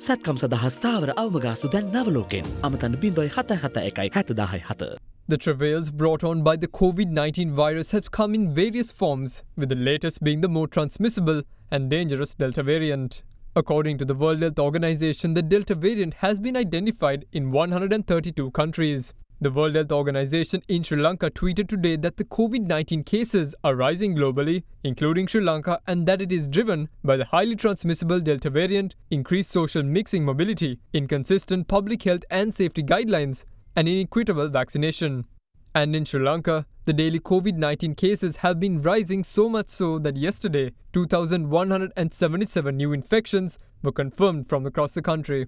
සැත්කම් සඳහා ස්ථාවර අවමගාස්තු දැන් නවලෝකෙන් අමතන්න 0.71 The travails brought on by the COVID-19 virus have come in various forms, with the latest being the more transmissible and dangerous Delta variant. According to the World Health Organization, the Delta variant has been identified in 132 countries. The World Health Organization in Sri Lanka tweeted today that the COVID-19 cases are rising globally, including Sri Lanka, and that it is driven by the highly transmissible Delta variant, increased social mixing mobility, inconsistent public health and safety guidelines, and inequitable vaccination. And in Sri Lanka, the daily COVID-19 cases have been rising so much so that yesterday, 2,177 new infections were confirmed from across the country.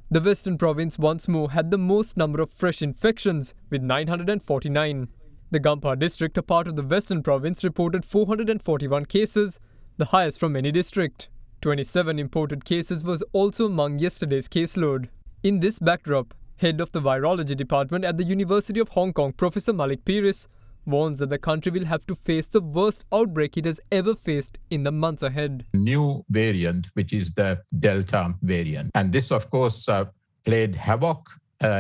The Western province once more had the most number of fresh infections with 949. The Gampha district, a part of the Western province, reported 441 cases, the highest from any district. 27 imported cases was also among yesterday's caseload. In this backdrop, head of the virology department at the University of Hong Kong, Professor Malik Peiris, warns that the country will have to face the worst outbreak it has ever faced in the months ahead. New variant, which is the Delta variant. And this, of course, played havoc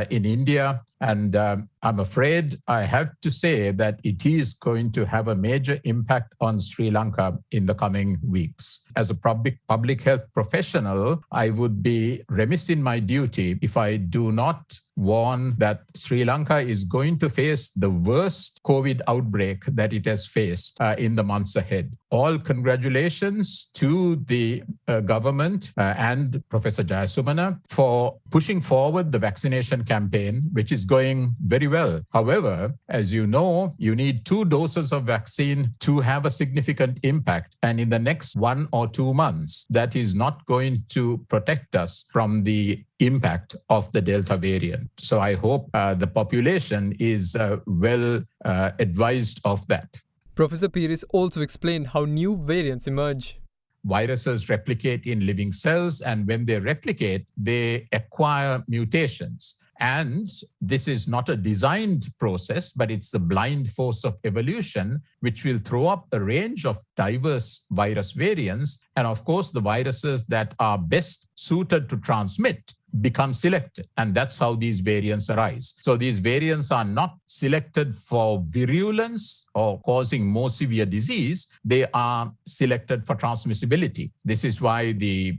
in India. And I'm afraid I have to say that it is going to have a major impact on Sri Lanka in the coming weeks. As a public health professional, I would be remiss in my duty if I do not warn that Sri Lanka is going to face the worst COVID outbreak that it has faced in the months ahead. All congratulations to the government and Professor Jayasumana for pushing forward the vaccination campaign, which is going very well. However, as you know, you need 2 doses of vaccine to have a significant impact. And in the next 1 or 2 months, that is not going to protect us from the impact of the Delta variant. So I hope the population is well advised of that. Professor Peiris also explained how new variants emerge. Viruses replicate in living cells, and when they replicate, they acquire mutations. And this is not a designed process, but it's the blind force of evolution, which will throw up a range of diverse virus variants. And of course, the viruses that are best suited to transmit become selected. And that's how these variants arise. So these variants are not selected for virulence or causing more severe disease. They are selected for transmissibility. This is why the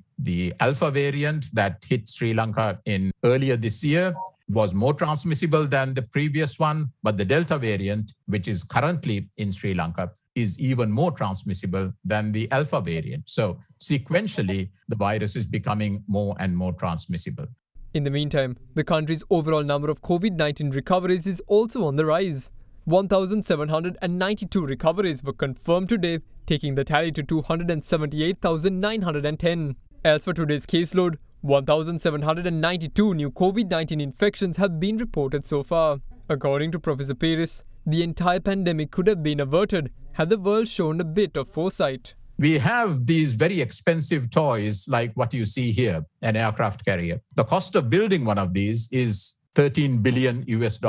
Alpha variant that hit Sri Lanka in earlier this year was more transmissible than the previous one, but the Delta variant, which is currently in Sri Lanka, is even more transmissible than the Alpha variant. So sequentially, the virus is becoming more and more transmissible. In the meantime, the country's overall number of COVID-19 recoveries is also on the rise. 1,792 recoveries were confirmed today, taking the tally to 278,910. As for today's caseload, 1,792 new COVID-19 infections have been reported so far. According to Professor Peiris, the entire pandemic could have been averted had the world shown a bit of foresight. We have these very expensive toys like what you see here, an aircraft carrier. The cost of building one of these is $13 billion US.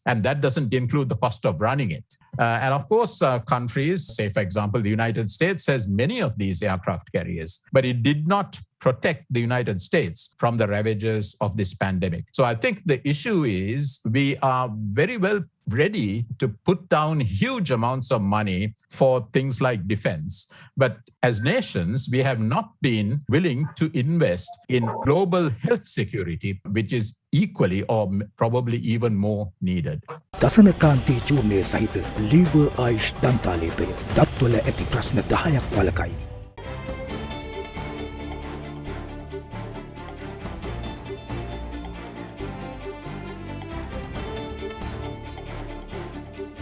And that doesn't include the cost of running it. And of course, countries, say, for example, the United States has many of these aircraft carriers, but it did not protect the United States from the ravages of this pandemic. So I think the issue is we are very well ready to put down huge amounts of money for things like defense. But as nations, we have not been willing to invest in global health security, which is equally or probably even more needed. දසනකාන්තී චූර්ණය සහිත lever ආයුෂ් දන්තාලේපය දත්වල ඇති ප්‍රශ්න 10ක් වළකයි.